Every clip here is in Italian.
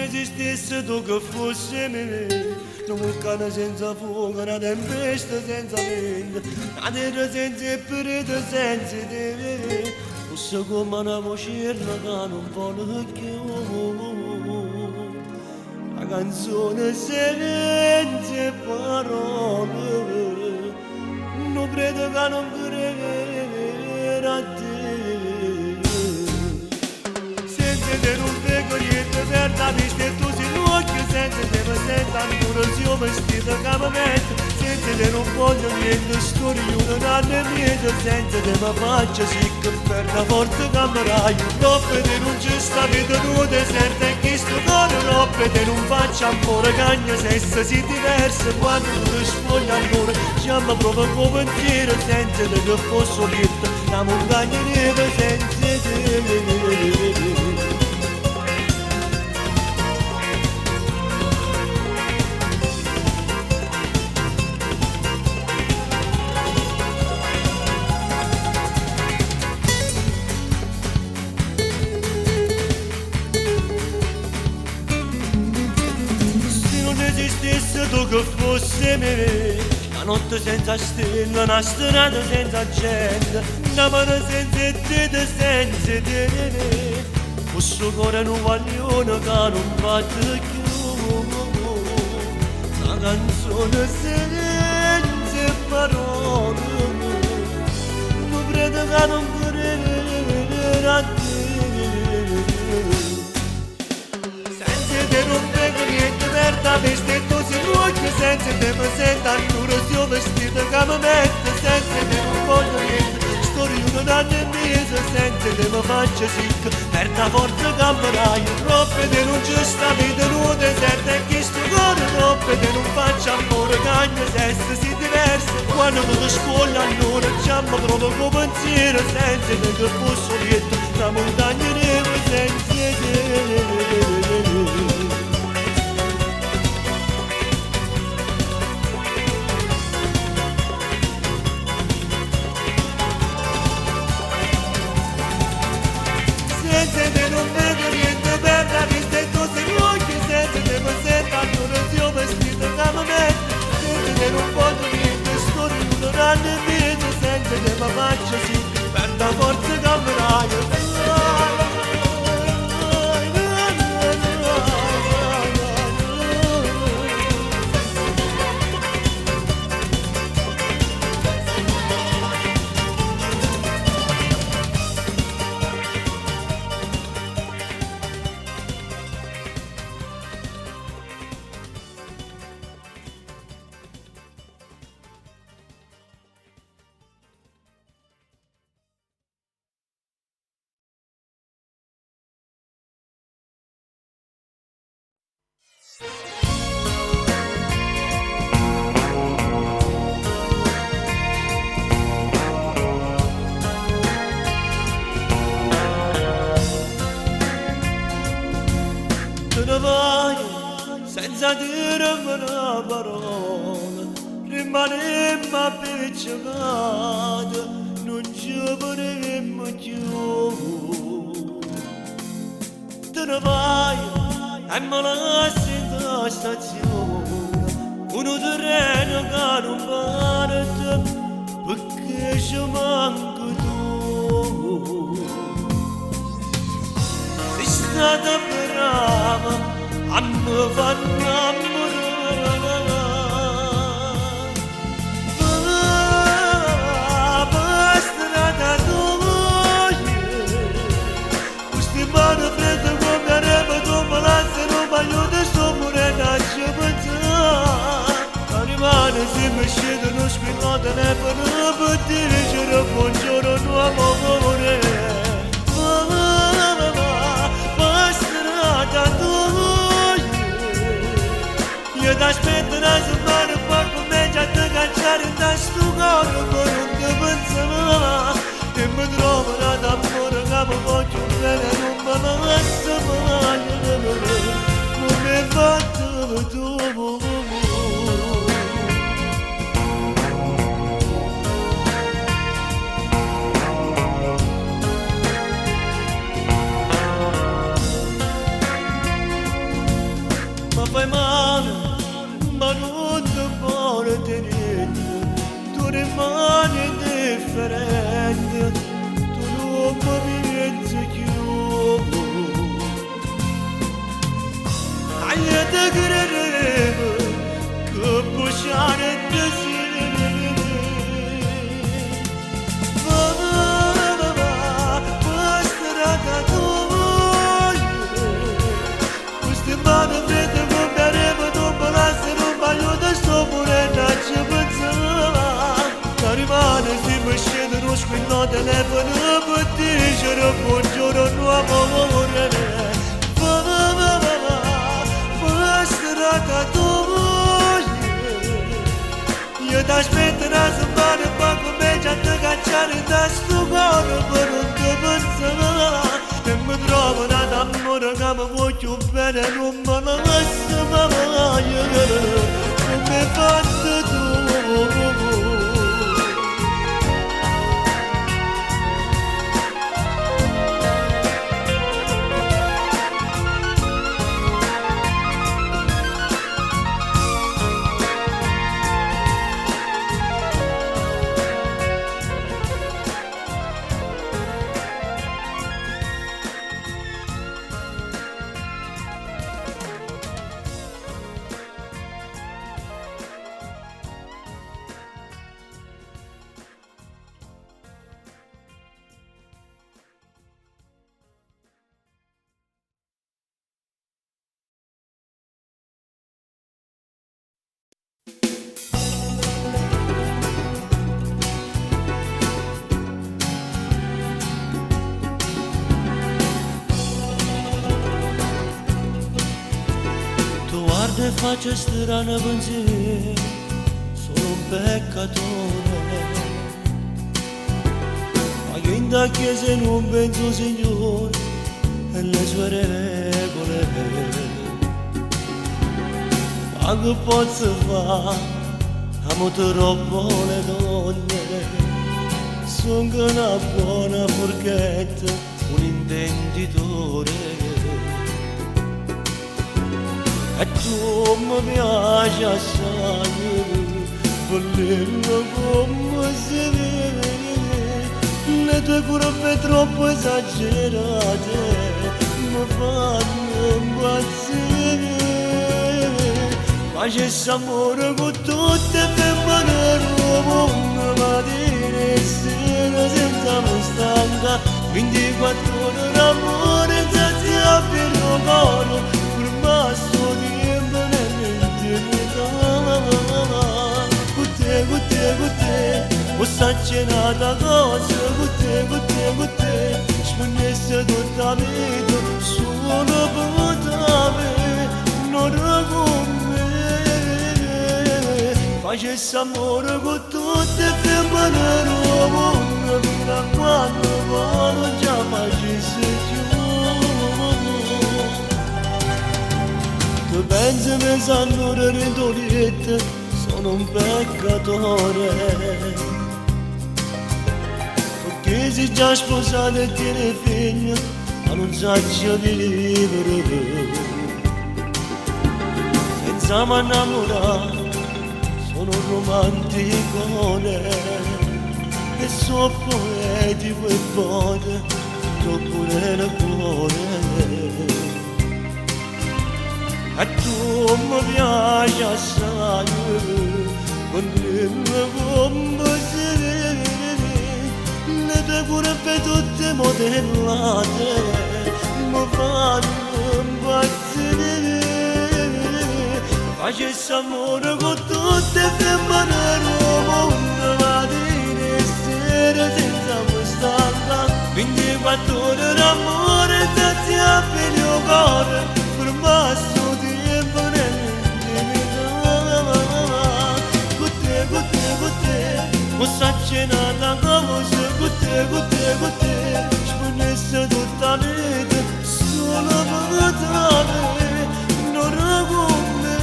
esistesse tu che fosse me, non un cane senza fuoco, una tempesta senza vento, una terra senza perete senza te, fosse come una voce che non vuole più, una canzone senza parole, non credo che non crede a te. Senza non vedo niente per la vista e tu sei l'occhio, senza te mi sento ancora se io vestito che mi metto, senza te non voglio niente, storia io non hanno niente, senza te mi faccio sicca per la forza che mi raio, troppe te non c'è sta vita tu deserta e chi sto cuore, troppe te non faccio amore, cagna sessa si diversa, quando tu ti spogli allora, chiama proprio come pensiero, senza te che posso dirti, la montagna nera senza te. Tu che fosse me, la notte senza stella, una strada senza gente, una mano senza te, senza te, questo cuore non voglio che non batte più, una canzone senza parole, non credo che non crede a te. Senza te non vedo niente per la vista e tu sei l'occhio, senza te mi sento ancora se io vestito che mi metto, senza te non voglio niente, storia non hanno mese, senza te mi faccio sicca per la forza che mi raio, troppe te non c'è sta vita nuova deserta e chi sto cuore, troppe te non faccio amore, cagna sessa si diversa, quando tu ti scogli allora chiama proprio come pensiero, senza te che posso dirti, la montagna nera senza te. Senza te non vedo niente per la vista e tu sei l'occhio, senza te mi sento ancora se io vestito che mi metto, senza te non voglio niente, storia non hanno niente, senza te mi faccio sì, per la forza che mi raio. Te ne vai senza dirmi una parola, rimanemmo appiccicati, non ci vedremo più. Te ne vai e me lasci in la stazione, uno treno che non parte perché ci manca tu. Sei stata brava a me far innamorare, per strada tua, queste mani fredde come reme, come lazzano, ma io ti sto morendo a ci pensare. La rimane se mi scedono spinate ne per dire c'era buongiorno amore. Io ti aspetto una settimana e poi comincio a ti cacciare in sto cuore con un ti pensava e mi trovo d'amore che mi voglio bene non me la lascio mai come hai fatto tu. rimane differente, tu non mi pensi più. Aia greve, che busciare desideri. Va, strada tua, queste mani fredde con me remo, non me lasciano, non voglio da sto morendo a ci pensare. La rimane si mi scende uno squillo telefono per dire buongiorno amore. Strada tua, io ti aspetto una settimana e poi comincio a ti cacciare da sto cuore per non ti pensare. E mi trovo un amore che mi voglio bene, non me la lascio mai, come hai fatto tu. E faccio strano pensiero, sono un peccatore, ma io in da chiesa non penso Signore e le sue regole. Ma che posso fare, amo troppo le donne, sono una buona forchetta, un intenditore. E tu mi piaci assai, volerlo come si vede, le tue curve troppo esagerate mi fanno impazzire. Ma c'è s'amore con tutte le femmine del mondo, mattina e sera senza mi stanca, 24 ore d'amore senza per il cuore, per me sto tempo nell'intimità. Con te, ho saccinato cosa, con te, spugnessi tutta la vita, solo per te, non con me. Facessi amore con tutte le femmine del mondo, fino a quando poi non ci facessi più. Tu pensi che sanno redoliette, sono un peccatore, perché sei già sposato e tieni figli, ma non sai vivere. Senza mi innamorare, sono un romanticone, e so poetico e pote, troppo nel cuore. E tu mi piaci assai, con il come si vede, le tue curve tutte modellate, mi fanno impazzire. Facessi amore con tutte le femmine del mondo, mattina e sera senza mi stanca, 24 ore d'amore senza per il cuore, per me sto tempo nell'intimità. Con te, ho saccinato cosa, con te, spugnessi tutta la vita, solo per te, non con me.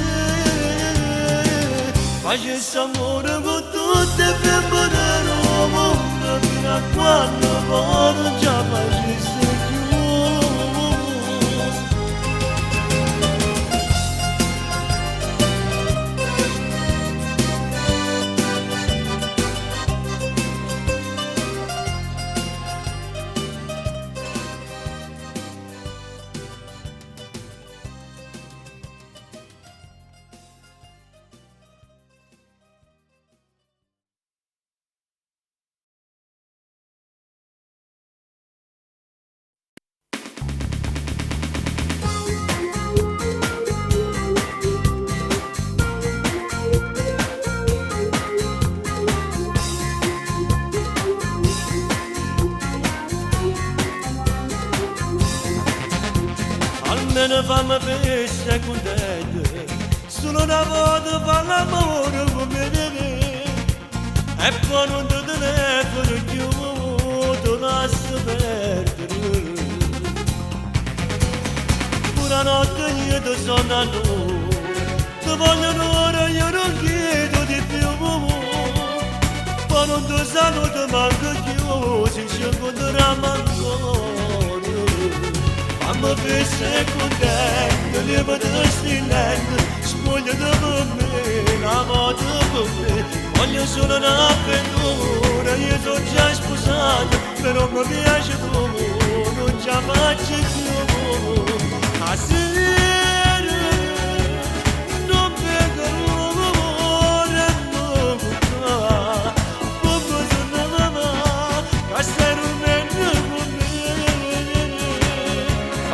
Facessi amore con tutte le femmine del mondo, fino a quando poi non ci facessi più. me ne fammi festa contenta, solo una volta fa l'amore come deve, e poi non ti telefono più, ti lascio perdere. Pure notte io ti sono, ti voglio ora, io non chiedo di più, poi non ti saluto manco più, si ci incontriamo ancora. Mamma festa contenta, leva da stilente, spoglia da me, la moda per me, voglio solo un'avventura, io sono già sposato, però mi piace tu, non ci faccio più. A sera non vedo l'amore, non buca, come sono mamma, che stai dormendo con me.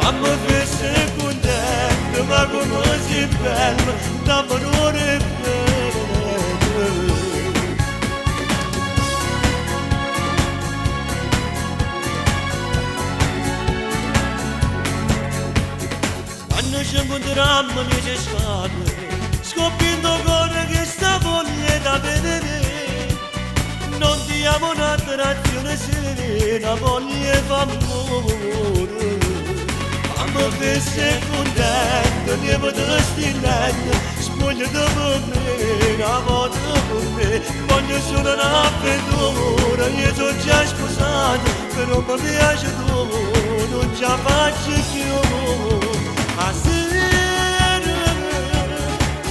Fammi festa contenta, ma come si bella, d'amore bene. Quando ci incontriamo mi c'è stato, scoprendo cuore che sta voglia da vedere, non diamo un'attrazione serena, voglia d'amore. Mamma festa contenta, lieva da stilente, spoglia da me, la moda per me, voglio solo un'avventura, io sono già sposato, però mi piace tu, non ci faccio più. A sera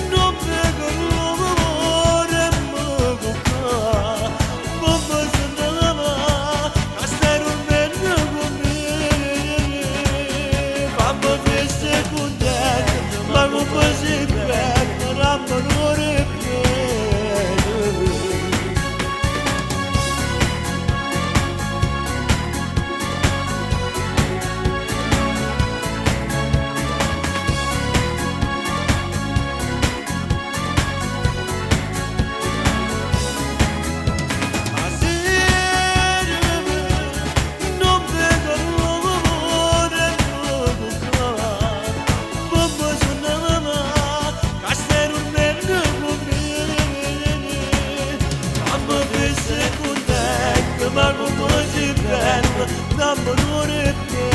non vedo l'amore, mi buca, come sono mamma, che stai dormendo con me. Fammi festa contenta, ma come si bella, l'amore bene. Ma come si bella, d'amore bene.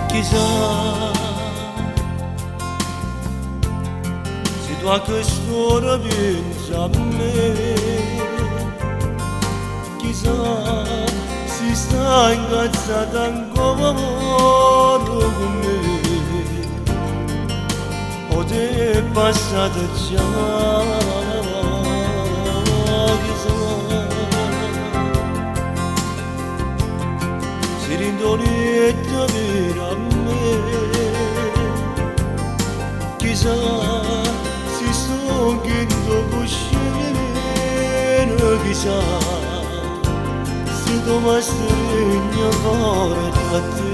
Chissà se tu a quest'ora pensi a me, chissà se stai incazzata ancora con me, o te è passata già, chissà se rindoletta per a me, chissà si sto chiedendo cuscino, chissà se tu mi stringi ancora da te,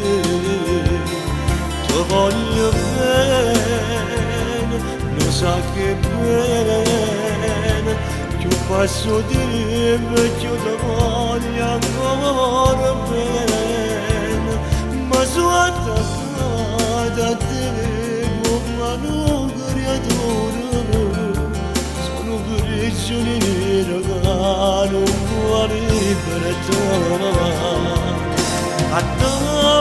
ti voglio bene, lo sa che bene, più passo di tempo più ti voglio ancora bene, ma sono attaccata a te come una creatura, sono prigioniero che non può liberare. A te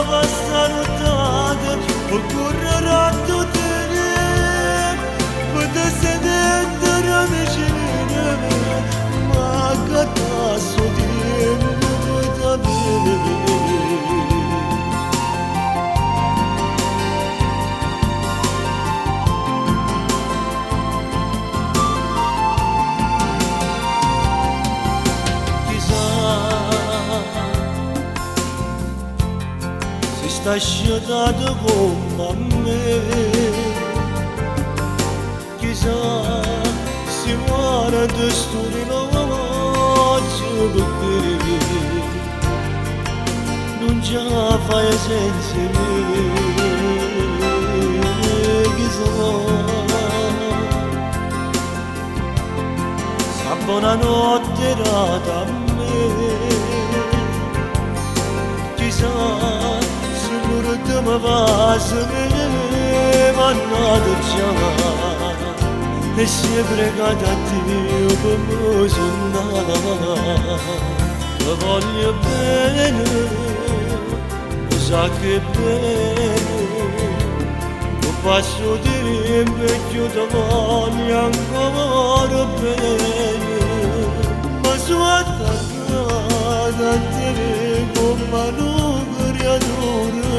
basta nottata per correre a tutte le, per te sedere vicino, ma che tasso tempo per te lasciato con me. Chissà se vuole distruggere perché non già fai senza me. Chissà sa buonanotte data a me. Chissà se mi va se me mannato già e si è pregato a Dio per me sono ti voglio bene, lo sa che bene, un passo di rimpecchio ti voglio ancora bene, ma sono attaccata a te come una creatura,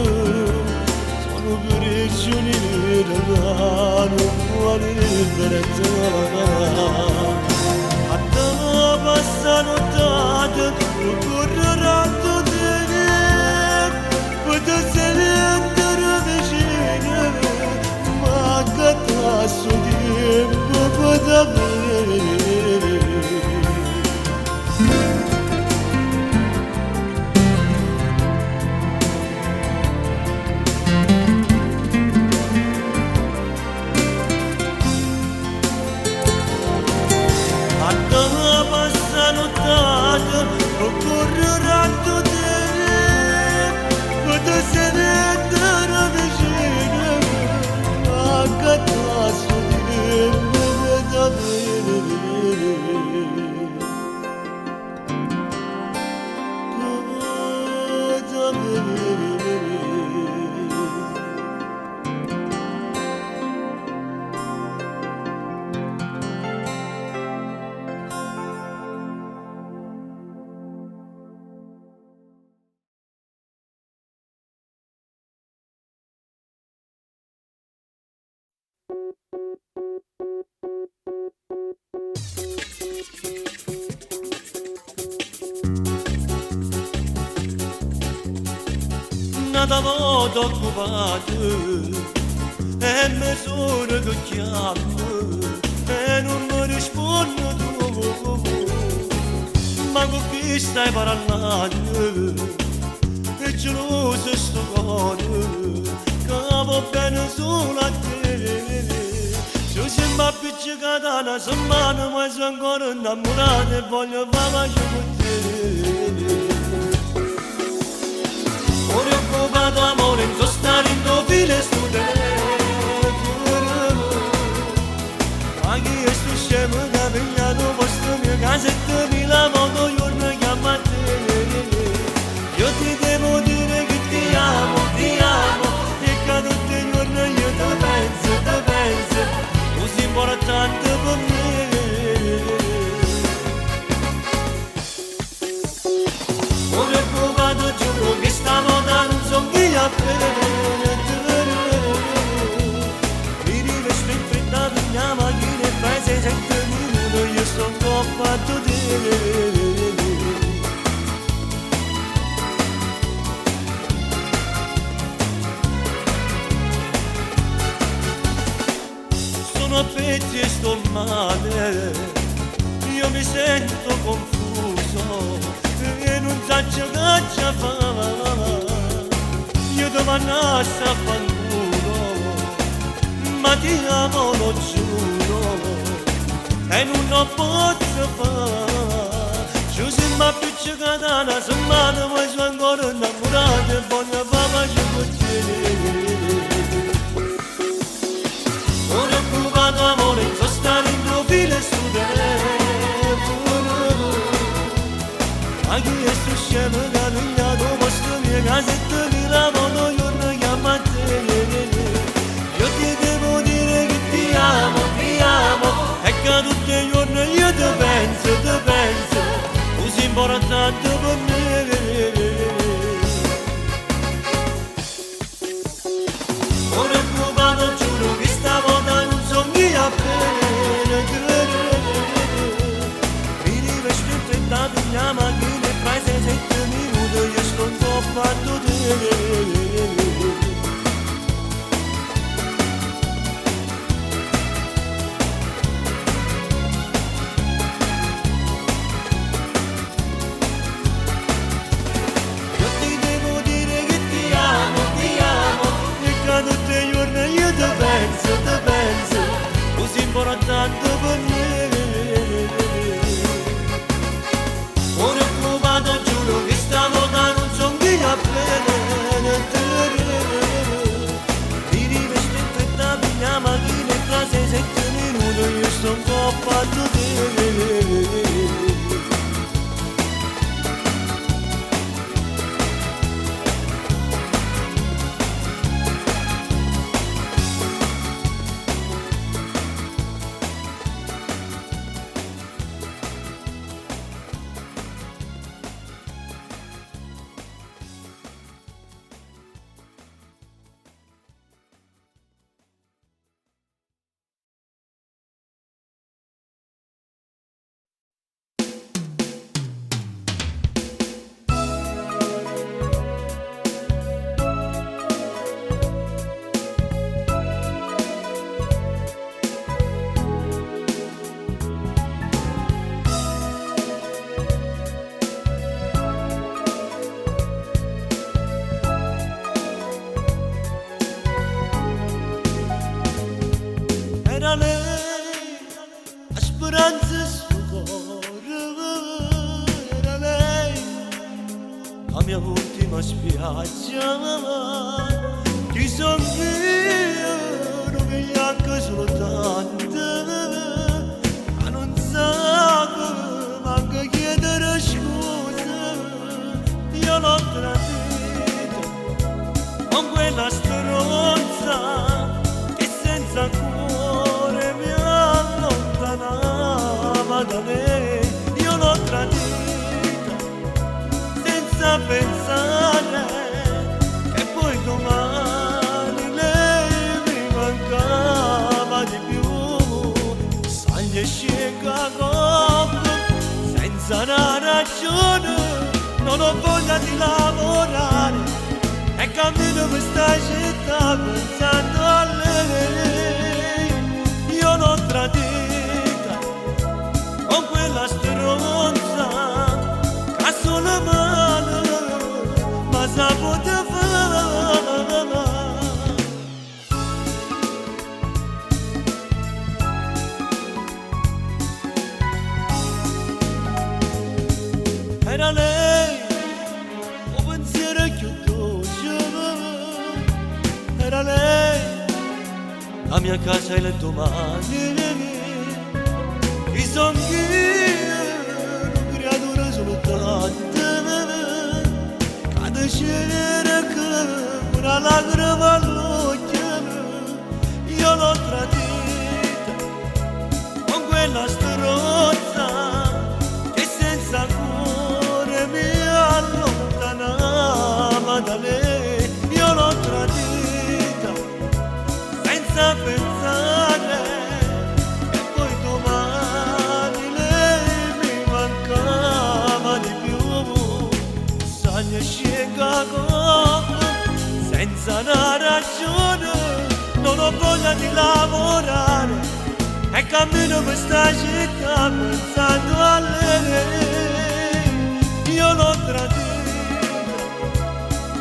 sono prigioniera da non vuole libertà. A te passa nottata, correrà tu te, potrà essere vicino, ma che tasso tempo potrà avere. Correrà tu te, potrà essere vicino, ma che tasso tempo potrà avere. Potrà avere. Nada modo occupato e mi sono che chiamo e non mi rispondo tu, ma con chi stai parlando e geloso sto cuore che va bene solo a te. Se sembra appiccicata una settimana ma sono ancora innamorata e voglio fare pace con te. Ora occupato amore, non sto starendo file sto telefono. Ma chi è sto scemo che ha pigliato posto mio casetto mi lavo ogni giorno chiama te. Io ti devo dire che ti amo, e che tutti i giorni io ti penso, così importante per me. Ora occupato giuro che stanotte a bene, mi rivesto in fretta di mia macchina e fai 600 minuti, io sto coppato di te. Sono a pezzi e sto male, io mi sento confuso e non so che fare. Io ti mannassi a fanculo, ma ti amo lo giuro, e non lo posso fare. Ci siamo appiccicati una settimana, ma sono ancora innamorata e voglio fare pace con te. Sono occupato amore, non sto starendo file su telefono. Ma chi è sto scemo che ha pigliato posto mio casetto mi lavo ogni giorno chiama te. Io ti devo dire che ti amo, e che tutti i giorni io ti penso, così importante per me. Ora occupato giuro che stavolta non so chi a bene. Mi rivesto in fretta di mia macchina e fai 600 minuti, io sto un po' fatto te. tanto per me. Ora che vado giuro che stavolta non son che a bene. Mi riveste in fretta per la macchina e tra 6-7 minuti io sto un po' fatto te. Era lei, la speranza sul cuore, era lei, la mia ultima spiaggia, chi son io, non mi anche soltanto, ma non sa che manca chiedere scusa, io l'ho tradita, con quella stronza che senza cuore mi allontanava da lei, io l'ho tradita senza pensare che poi domani lei mi mancava di più. Saglia scega coppa senza una ragione, non ho voglia di lavorare e cammino questa città pensando a lei. Io l'ho tradita con quella stronza che solo male ma sapeva fare. Era lei, un pensiero più dolce, era lei, la mia casa e le domani, i sogni, una creatura soltanto, cada scena che una lacrima all'occhio, io l'ho tradita con quella stronza che senza cuore mi allontanava da lei, io l'ho tradita senza pensare che poi domani lei mi mancava di più. Sagna scega senza una ragione, non ho voglia di lavorare e cammino questa città pensando a lei. Io l'ho tradita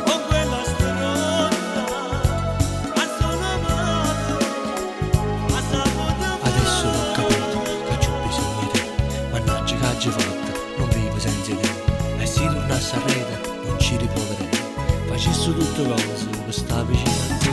con quella stronza a solo male, ma sapeva. Adesso ho capito che c'ho bisogno di te. Mannaggia che oggi fatta, non vivo senza te. E se tornassi a rete non ci riproverei. Facessi tutte cose per stare vicino a te.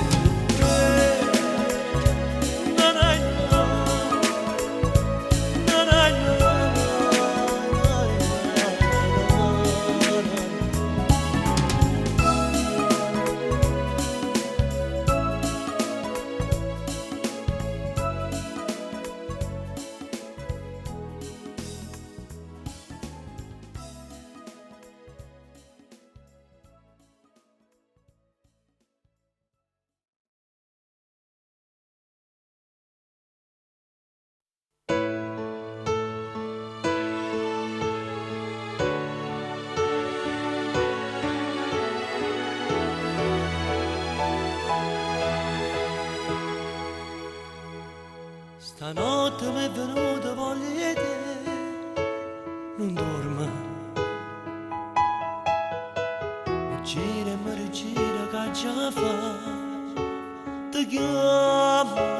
Stanotte mi è venuta voglia di te, non dormo. Mi gira e mi rigira che già fa, ti chiamo.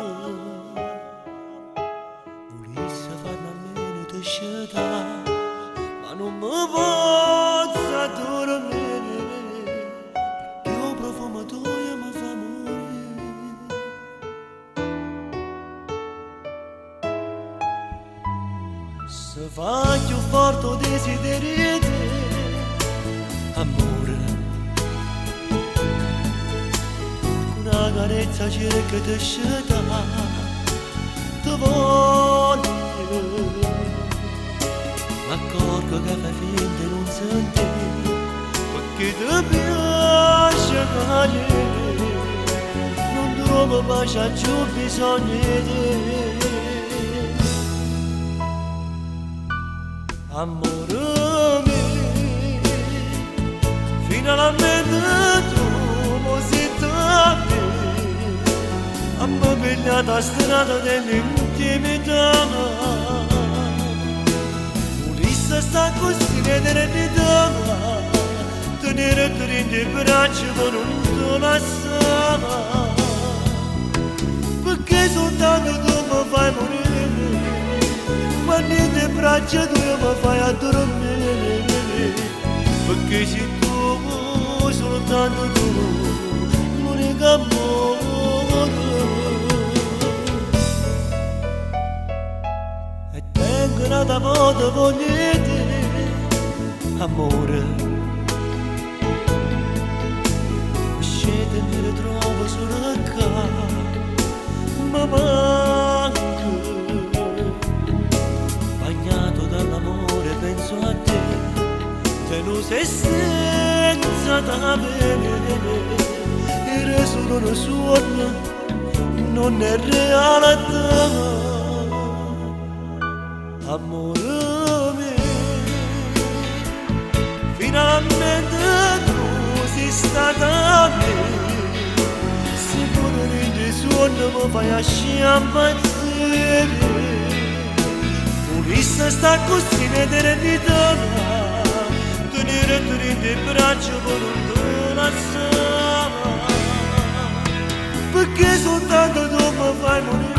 niente scelta, ma non mi posso dormire, perché il profumo tuo mi fa morire. Se fa più forte desiderio di amore, una carezza cerca di scelta, ti voglio, ma accorgo che fai finta di non sentire, perché ti piace cadere, non trovo pace, più bisogno di te. Amore mio, finalmente tu mi sei da me, a me pigliata la strada dell'intimità. Volesse sta così l'eternità, tenere dentro i bracci ma non ti lasciare, perché soltanto tu mi fai morire, quando in braccia tu mi fai a dormire, perché sei tu, soltanto tu, l'unico amore. E tengo una volta voglio te, amore, uscite e mi ritrovo solo qua, ma manco, bagnato dall'amore penso a te, te lo sei senza da bene, era solo un sogno, non è realtà. Amore mio, finalmente tu sei stata a me, se pure di sogno mi fai a sciampazzire, volesse sta così l'eternità, tenere dentro i bracci per non te lasciare, perché soltanto tu mi fai morire,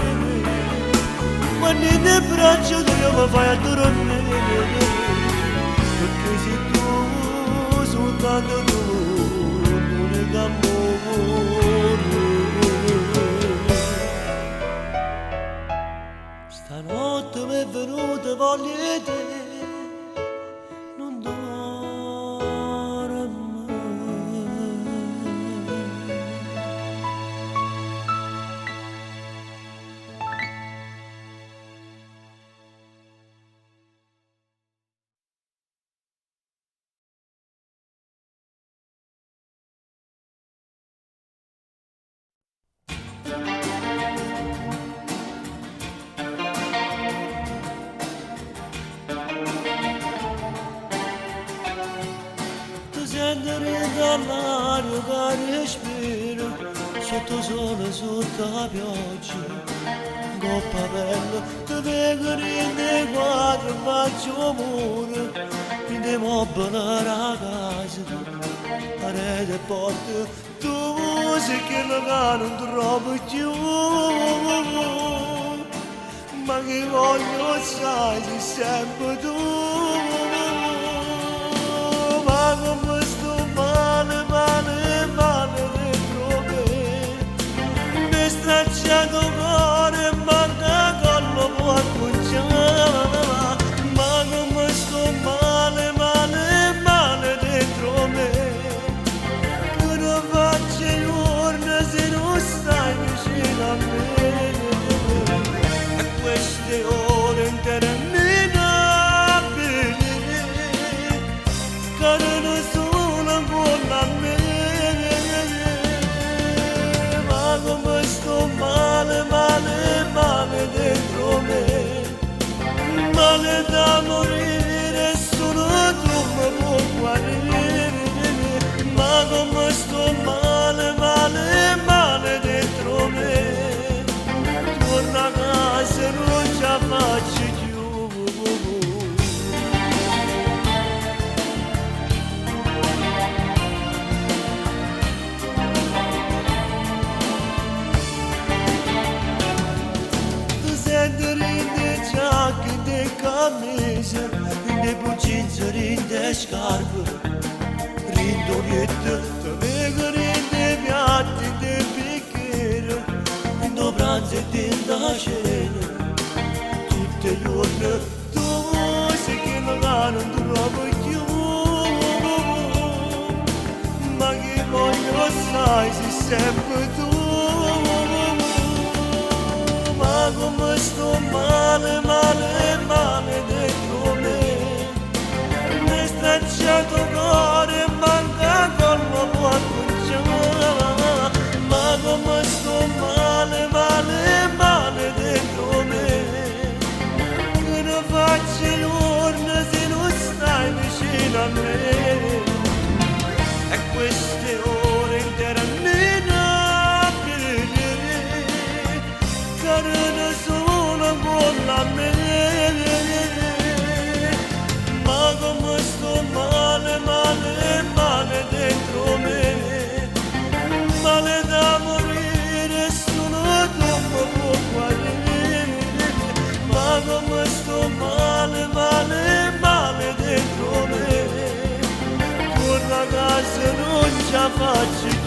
quando in braccio tu mi fai a dormire, perché sei tu, soltanto tu, l'unico amore. Stanotte mi è venuta voglia di te, non dormo. Scendere dall'aria che respiro, sotto sole, sotto la pioggia, coppa bella, ti vedo in quadro, faccio amore, in dei mobili la casa, parete e porte, tu musica che non trovo più, ma che voglio sai, sei sempre tu. Ma come sto male, male, male dentro me, mi stracciato cuore, manca collo può acconciare, ma come sto male, male, male dentro me, che non faccio giorno se non stai vicino a me, a queste ore interminabili, non sono buona a me, ma come sto male, male, male dentro me, male da morire, solo tu mi puoi guarire, ma come sto male, male, male dentro me, torna a casa, non ce la faccio più. camisa, le bucine rinde scarpe, rindo niente, te vedo rinde piatti, te bicchiere, rindo pranzo e tinta cena, tutte le giorni, tu sei che non trovo più, ma che voglio sai se sempre tu. Ma come sto male, male, male dentro me, mi stracciato cuore e manca con la può conciare. Ma come sto male, male, male dentro me, che ne faccio l'urna se non stai vicino a me. E queste ore intere carne sola con la me, ma come sto male, male, male dentro me, male da morire, sono troppo può guarire, ma come sto male, male, male dentro me, torna a casa non ce la faccio più.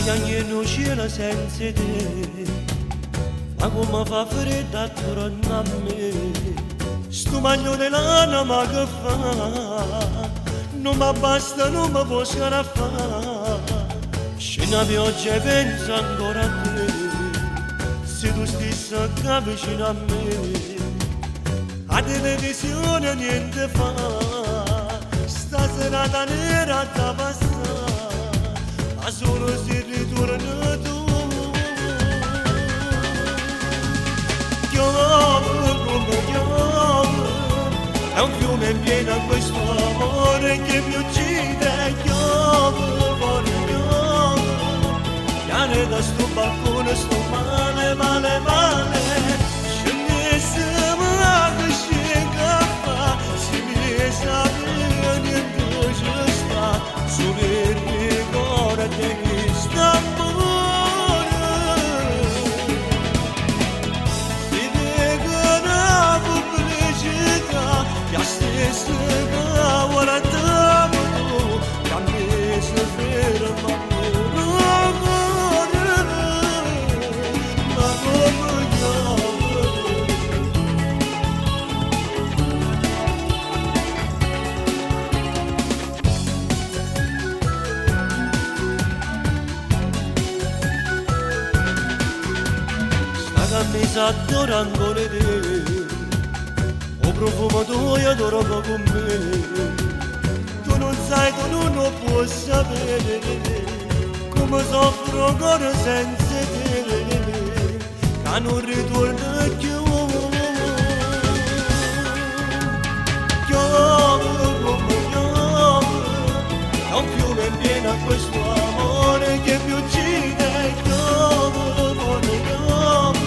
Piangendo cielo senza te, ma come fa freddo attorno a me, sto magno di lana ma che fa, non mi basta, non mi posso fare, c'è una pioggia e penso ancora a te, se tu stessa che vicino a me, a televisione niente fa, sta serata nera da passare. Ma solo se ritorna tu, piove come piove, è un fiume in piena questo amore che mi uccide, piove, fuori piove, piane da sto balcone, sto male, male, male, scendessimo a scicca, si mi sapeva niente ci sta, solo che sta amore si vede una pubblicità che a stessa che guardiamo tu che a me si ferma ma come mi sa adoro ancora te, o profumo tuo io adoro con me, tu non sai, tu non puoi sapere, come soffro ancora senza te, che non ritorno più, piove come piove, è un fiume in piena questo amore che mi uccide, piove, piove,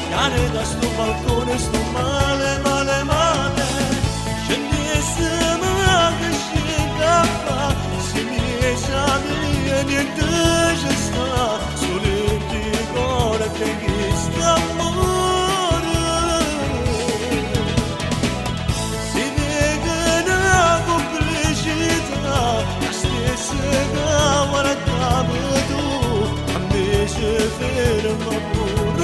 cane da sto balcone, sto male, male, male, scendessimo a che scicca, se mi esami e niente ci sta, solo ti cuore che sta amore, si vede una complicità, la stessa che guardavo tu, a me si ferma pure.